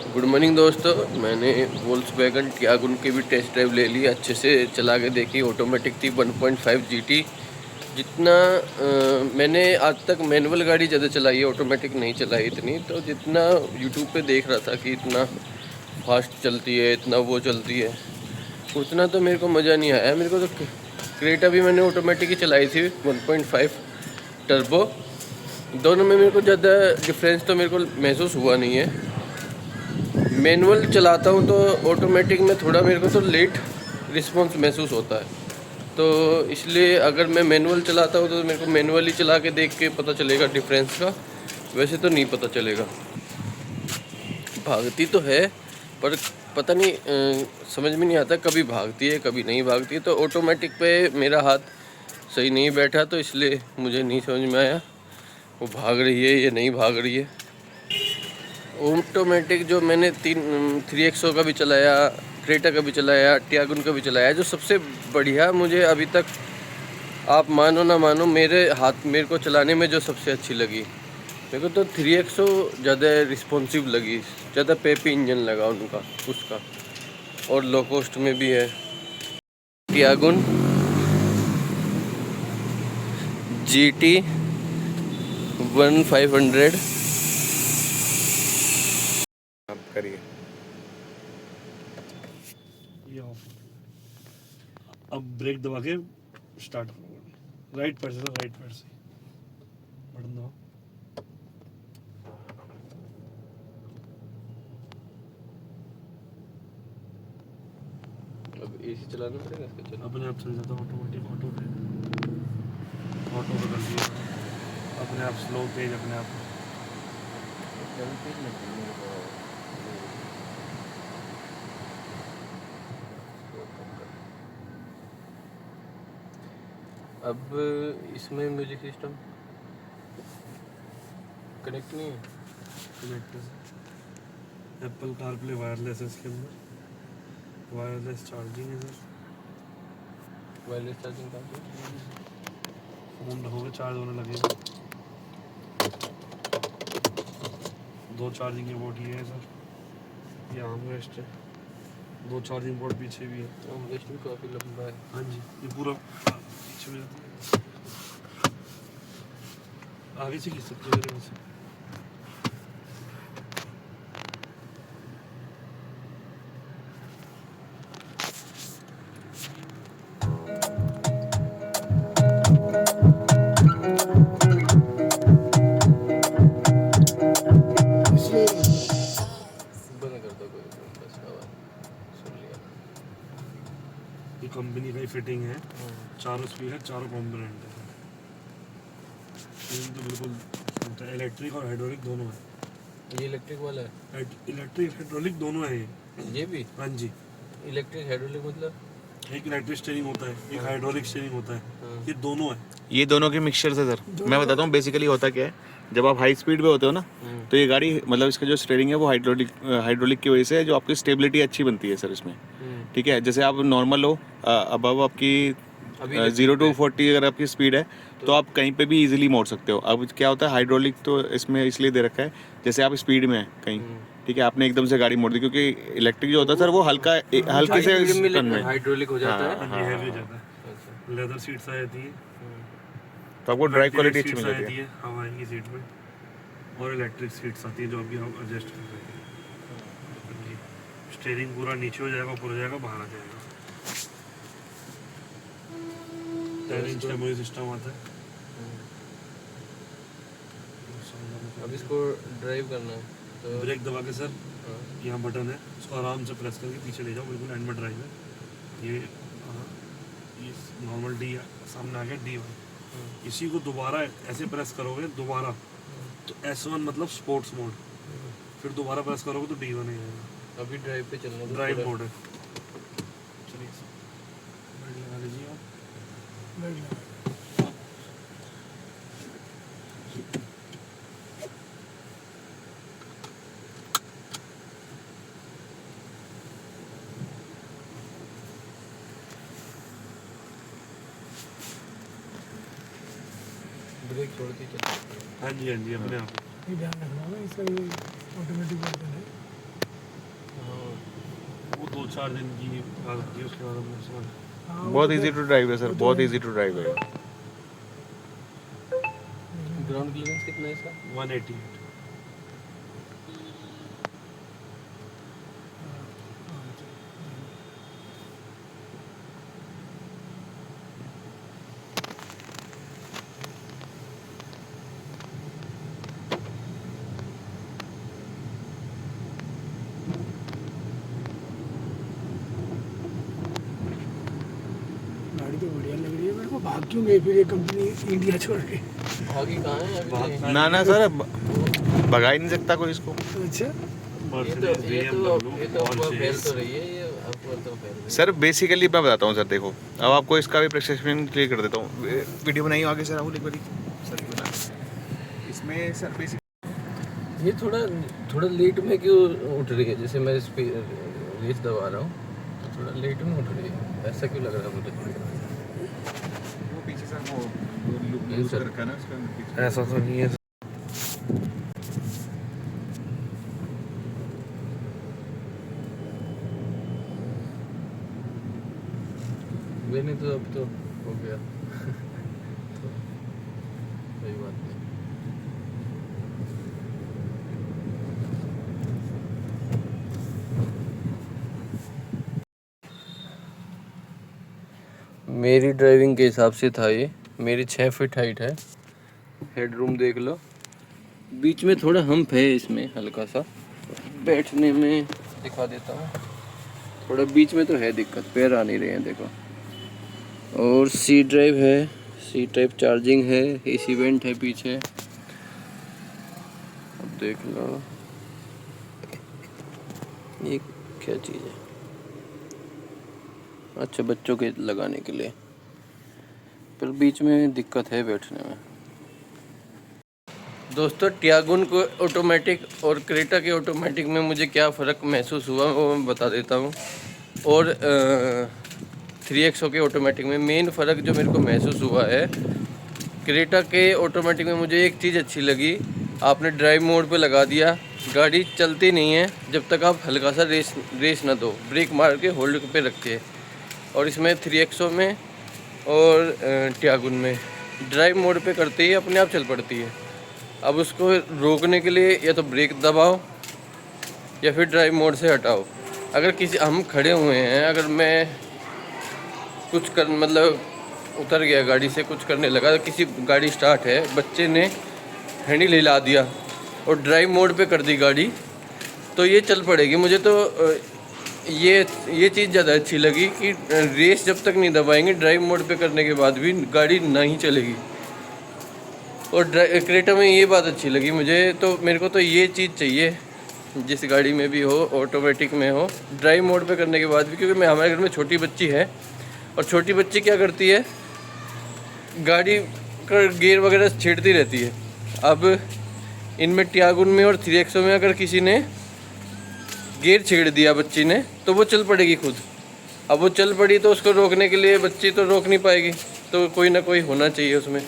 Good morning दोस्तों। मैंने Volkswagen Tiago की भी टेस्ट ड्राइव ले ली, अच्छे से चला के देखी। ऑटोमेटिक थी 1.5 GT। जितना मैंने आज तक मैनुअल गाड़ी ज़्यादा चलाई है, ऑटोमेटिक नहीं चलाई इतनी। तो जितना यूट्यूब पे देख रहा था कि इतना फास्ट चलती है, इतना वो चलती है, उतना तो मेरे को मज़ा नहीं आया। मेरे को तो क्रेटा भी मैंने ऑटोमेटिक ही चलाई थी 1.5 टर्बो। दोनों में मेरे को ज़्यादा डिफरेंस तो मेरे को महसूस हुआ नहीं है। मैनुअल चलाता हूँ तो ऑटोमेटिक में थोड़ा मेरे को तो लेट रिस्पॉन्स महसूस होता है। तो इसलिए अगर मैं मैनुअल चलाता हूँ तो मेरे को मैनुअल ही चला के देख के पता चलेगा डिफरेंस का, वैसे तो नहीं पता चलेगा। भागती तो है पर पता नहीं समझ में नहीं आता, कभी भागती है कभी नहीं भागती है। तो ऑटोमेटिक पे मेरा हाथ सही नहीं बैठा, तो इसलिए मुझे नहीं समझ में आया वो भाग रही है या नहीं भाग रही है। ऑटोमेटिक जो मैंने 3XO का भी चलाया, क्रेटा का भी चलाया, टियागो का भी चलाया, जो सबसे बढ़िया मुझे अभी तक, आप मानो ना मानो, मेरे को चलाने में जो सबसे अच्छी लगी मेरे को तो 3XO ज़्यादा रिस्पॉन्सिव लगी, ज़्यादा पेपी इंजन लगा उनका उसका, और लो कॉस्ट में भी है। टियागो GT 1500 आप करिए। ये ऑफ। अब ब्रेक दबा के स्टार्ट। राइट पैर से सर, राइट पैर से बटन दबाओ। अब AC चलाना पड़ेगा इसका। चलो अपने आप चल जाता है ऑटोमेटिक। ऑटो बदल दिया अपने आप, स्लो तेज अपने आप। अब इसमें म्यूजिक सिस्टम कनेक्ट नहीं है। एप्पल कारप्ले वायरलेस है इसके अंदर, वायरलेस चार्जिंग है सर। वायरलेस चार्जिंग का फ़ोन रखोगे चार्ज होने लगेगा। 2 चार्जिंग के पोर्ट ये है सर, ये आर्मरेस्ट है। 2 चार्जिंग पोर्ट पीछे भी है। आर्मरेस्ट भी काफ़ी लंबा है। हाँ जी, ये पूरा पीछे में जाता है। आगे से खींच सकते हो वैसे। बंद कर दो कोई, बस आवाज़ सुन लिया। ये कंपनी का ही फिटिंग है। चारों स्पीड है, चारों कॉम्पोनेंट है। तो बिल्कुल इलेक्ट्रिक और हाइड्रोलिक दोनों है। ये इलेक्ट्रिक वाला है? इलेक्ट्रिक हाइड्रोलिक दोनों है ये भी हाँ जी। इलेक्ट्रिक हाइड्रोलिक मतलब? एक इलेक्ट्रिक स्टीयरिंग होता है, एक हाइड्रोलिक स्टीयरिंग होता है। ये दोनों है। ये दोनों के मिक्सचर से सर मैं बताता हूँ बेसिकली होता क्या है। जब आप हाई स्पीड पे होते हो ना, तो ये गाड़ी मतलब इसका जो स्टीयरिंग है वो हाइड्रोलिक की वजह से है, जो आपकी स्टेबिलिटी अच्छी बनती है सर इसमें। ठीक है, जैसे आप नॉर्मल हो, अब आपकी 0 to 40 अगर आपकी स्पीड है तो आप कहीं पे भी इजीली मोड़ सकते हो। अब क्या होता है, हाइड्रोलिक तो इसमें इसलिए दे रखा है जैसे आप स्पीड में हैं कहीं, ठीक है, आपने एकदम से गाड़ी मोड़ दी, क्योंकि इलेक्ट्रिक जो होता है सर वो हल्के से टर्न में हाइड्रोलिक हो जाता है। ये हैवी हो जाता है। लेदर सीट्स आ जाती है, तो आपको ड्राइव क्वालिटी अच्छी मिल सीट्स आ जाती जाती है। है हवाई की सीट में, और इलेक्ट्रिक सीट्स आती है जो अभी हम एडजस्ट कर रहे हैं। स्टीयरिंग पूरा नीचे हो जाएगा, ऊपर हो जाएगा, बाहर आ जाएगा। 10 इंच का मेमोरी सिस्टम आता है। अब इसको ड्राइव करना है तो ब्रेक दबा के सर, यहाँ बटन है, उसको आराम से प्रेस करके पीछे ले जाओ, बिल्कुल एंड में ड्राइव है। ये नॉर्मल डी सामने आ गया, D1। इसी को दोबारा ऐसे प्रेस करोगे दोबारा तो S1 मतलब स्पोर्ट्स मोड, फिर दोबारा प्रेस करोगे तो D1 है। अभी ड्राइव पे चलना है, ड्राइव मोड है। चलिए सर, बेल्ट लगा लीजिए आप। ब्रेक छोड़ के चलना। हाँ जी अपने आप। ध्यान रखना ना, इसका ये ऑटोमेटिक बटन है। 4 दिन की बात होती है, उसके बाद हम समझ बहुत इजी टू ड्राइव है सर, बहुत इजी टू ड्राइव है। ग्राउंड क्लियरेंस कितना है इसका? 188। गाड़ी तो बढ़िया लग रही है मेरे को। भाग क्यों गई फिर ये कंपनी इंडिया छोड़ के? भागी कहाँ है अभी? ना ना सर, भगा ही नहीं सकता कोई इसको। अच्छा, मर्सिडीज BMW ये तो और फेल चेस। तो रही है, ये आपको तो फेल। सर बेसिकली मैं बताता हूँ सर, देखो अब आपको इसका भी प्रेस्क्रिप्शन क्लियर कर देता हूँ। वीडियो बनाइए आगे सर, राहुल एक बारी सर बना। इसमें सर बेसिक ये थोड़ा लेट में क्यों उठ रही है? जैसे मैं रेस दबा रहा हूँ तो थोड़ा लेट में उठ रही है, ऐसा क्यों लग रहा है मुझे? वो पीछे सर वो लूज कर रखा है ना उसके अंदर पीछे। ऐसा तो नहीं है। मैंने तो अब तो हो गया तो कोई बात नहीं। मेरी ड्राइविंग के हिसाब से था ये। मेरी 6 फीट हाइट है। हेडरूम देख लो, बीच में थोड़ा हम्प है इसमें हल्का सा, बैठने में दिखा देता हूँ। थोड़ा बीच में तो है दिक्कत, पैर आ नहीं रहे हैं देखो। और सी ड्राइव है, सी टाइप चार्जिंग है, एसी वेंट है पीछे। अब देख लो ये क्या चीज़ है। अच्छा, बच्चों के लगाने के लिए, पर बीच में दिक्कत है बैठने में। दोस्तों, टियागुन को ऑटोमेटिक और क्रेटा के ऑटोमेटिक में मुझे क्या फ़र्क महसूस हुआ वो मैं बता देता हूँ। और 3XO के ऑटोमेटिक में मेन फ़र्क जो मेरे को महसूस हुआ है, क्रेटा के ऑटोमेटिक में मुझे एक चीज़ अच्छी लगी। आपने ड्राइव मोड पे लगा दिया, गाड़ी चलती नहीं है जब तक आप हल्का सा रेस ना दो, ब्रेक मार के होल्ड पे रख के। और इसमें 3XO में और टियागुन में ड्राइव मोड पे करते ही अपने आप चल पड़ती है। अब उसको रोकने के लिए या तो ब्रेक दबाओ या फिर ड्राइव मोड से हटाओ। अगर किसी हम खड़े हुए हैं, अगर मैं कुछ कर मतलब उतर गया गाड़ी से, कुछ करने लगा, तो किसी गाड़ी स्टार्ट है, बच्चे ने हैंडल हिला दिया और ड्राइव मोड पे कर दी गाड़ी, तो ये चल पड़ेगी। मुझे तो ये चीज़ ज़्यादा अच्छी लगी कि रेस जब तक नहीं दबाएंगे, ड्राइव मोड पे करने के बाद भी गाड़ी नहीं चलेगी। और क्रेटा में ये बात अच्छी लगी मुझे, तो मेरे को तो ये चीज़ चाहिए जिस गाड़ी में भी हो, ऑटोमेटिक में हो, ड्राइव मोड पे करने के बाद भी। क्योंकि मैं हमारे घर में छोटी बच्ची है और छोटी बच्ची क्या करती है, गाड़ी का गियर वगैरह छेड़ती रहती है। अब इनमें टियागुन में और 3XO में अगर किसी ने गियर छेड़ दिया बच्ची ने, तो वो चल पड़ेगी खुद। अब वो चल पड़ी तो उसको रोकने के लिए बच्ची तो रोक नहीं पाएगी, तो कोई ना कोई होना चाहिए उसमें।